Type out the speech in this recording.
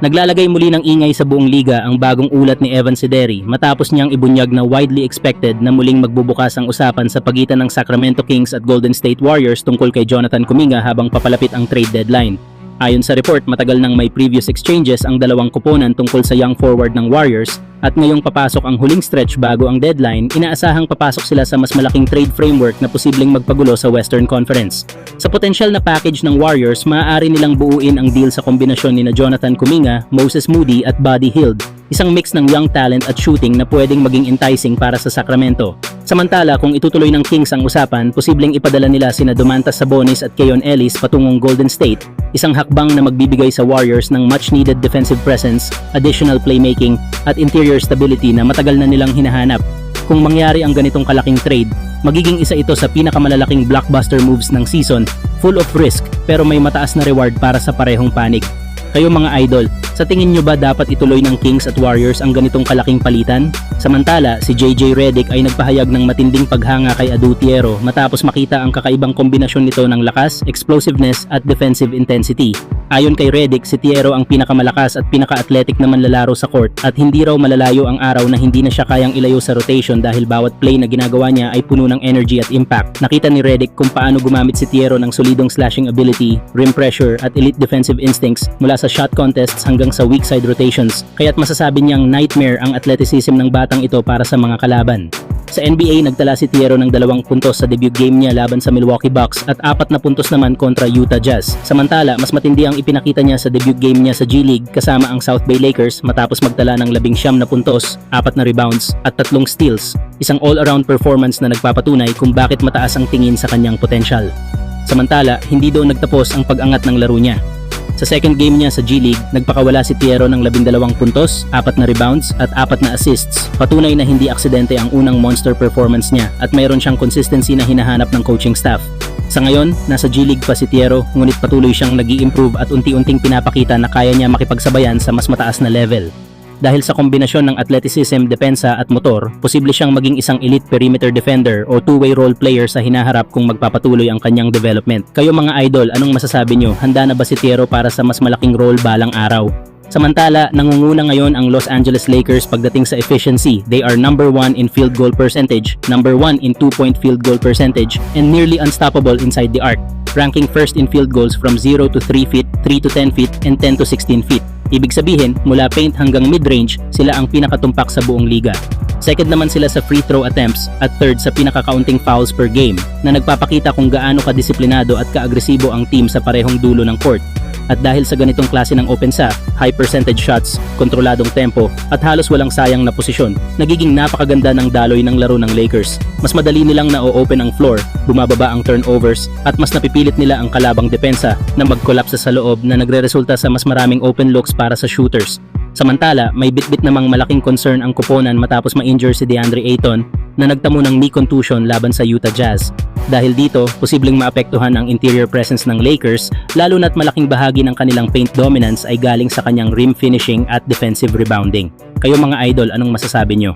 Naglalagay muli ng ingay sa buong liga ang bagong ulat ni Evan Sideri matapos niyang ibunyag na widely expected na muling magbubukas ang usapan sa pagitan ng Sacramento Kings at Golden State Warriors tungkol kay Jonathan Kuminga habang papalapit ang trade deadline. Ayon sa report, matagal nang may previous exchanges ang dalawang koponan tungkol sa young forward ng Warriors at ngayong papasok ang huling stretch bago ang deadline, inaasahang papasok sila sa mas malaking trade framework na posibleng magpagulo sa Western Conference. Sa potensyal na package ng Warriors, maaari nilang buuin ang deal sa kombinasyon ni Jonathan Kuminga, Moses Moody at Buddy Hield, isang mix ng young talent at shooting na pwedeng maging enticing para sa Sacramento. Samantala, kung itutuloy ng Kings ang usapan, posibleng ipadala nila sina Domantas Sabonis at Keon Ellis patungong Golden State, isang hakbang na magbibigay sa Warriors ng much-needed defensive presence, additional playmaking, at interior stability na matagal na nilang hinahanap. Kung mangyari ang ganitong kalaking trade, magiging isa ito sa pinakamalalaking blockbuster moves ng season, full of risk pero may mataas na reward para sa parehong panig. Kayo mga idol, sa tingin nyo ba dapat ituloy ng Kings at Warriors ang ganitong kalaking palitan? Samantala, si JJ Redick ay nagpahayag ng matinding paghanga kay Adu Tiero matapos makita ang kakaibang kombinasyon nito ng lakas, explosiveness at defensive intensity. Ayon kay Redick, si Tiero ang pinakamalakas at pinaka-athletic na manlalaro sa court at hindi raw malalayo ang araw na hindi na siya kayang ilayo sa rotation dahil bawat play na ginagawa niya ay puno ng energy at impact. Nakita ni Redick kung paano gumamit si Tiero ng solidong slashing ability, rim pressure at elite defensive instincts mula sa shot contests hanggang sa weak side rotations, kaya't masasabi niyang nightmare ang athleticism ng batang ito para sa mga kalaban. Sa NBA, nagtala si Tiero ng 2 puntos sa debut game niya laban sa Milwaukee Bucks at 4 na puntos naman kontra Utah Jazz. Samantala, mas matindi ang ipinakita niya sa debut game niya sa G League kasama ang South Bay Lakers matapos magtala ng 19 na puntos, 4 na rebounds at 3 steals. Isang all-around performance na nagpapatunay kung bakit mataas ang tingin sa kanyang potensyal. Samantala, hindi daw nagtapos ang pag-angat ng laro niya. Sa second game niya sa G League, nagpakawala si Tiero ng 12 puntos, 4 na rebounds at 4 na assists. Patunay na hindi aksidente ang unang monster performance niya at mayroon siyang consistency na hinahanap ng coaching staff. Sa ngayon, nasa G League pa si Tiero, ngunit patuloy siyang nag-i-improve at unti-unting pinapakita na kaya niya makipagsabayan sa mas mataas na level. Dahil sa kombinasyon ng athleticism, depensa at motor, posible siyang maging isang elite perimeter defender o two-way role player sa hinaharap kung magpapatuloy ang kanyang development. Kayo mga idol, anong masasabi nyo? Handa na ba si Tiero para sa mas malaking role balang araw? Samantala, nangunguna ngayon ang Los Angeles Lakers pagdating sa efficiency. They are number 1 in field goal percentage, number 1 in 2-point field goal percentage, and nearly unstoppable inside the arc, ranking first in field goals from 0 to 3 feet, 3 to 10 feet, and 10 to 16 feet. Ibig sabihin, mula paint hanggang mid-range, sila ang pinakatumpak sa buong liga. Second naman sila sa free throw attempts at third sa pinakakaunting fouls per game na nagpapakita kung gaano kadisiplinado at kaagresibo ang team sa parehong dulo ng court. At dahil sa ganitong klase ng open shot, high percentage shots, kontroladong tempo at halos walang sayang na posisyon, nagiging napakaganda ng daloy ng laro ng Lakers. Mas madali nilang na-open ang floor, bumababa ang turnovers at mas napipilit nila ang kalabang depensa na mag-collapse sa loob na nagreresulta sa mas maraming open looks para sa shooters. Samantala, may bitbit namang malaking concern ang koponan matapos ma-injure si DeAndre Ayton na nagtamo ng knee contusion laban sa Utah Jazz. Dahil dito, posibleng maapektuhan ang interior presence ng Lakers lalo na't malaking bahagi ng kanilang paint dominance ay galing sa kanyang rim finishing at defensive rebounding. Kayo mga idol, anong masasabi nyo?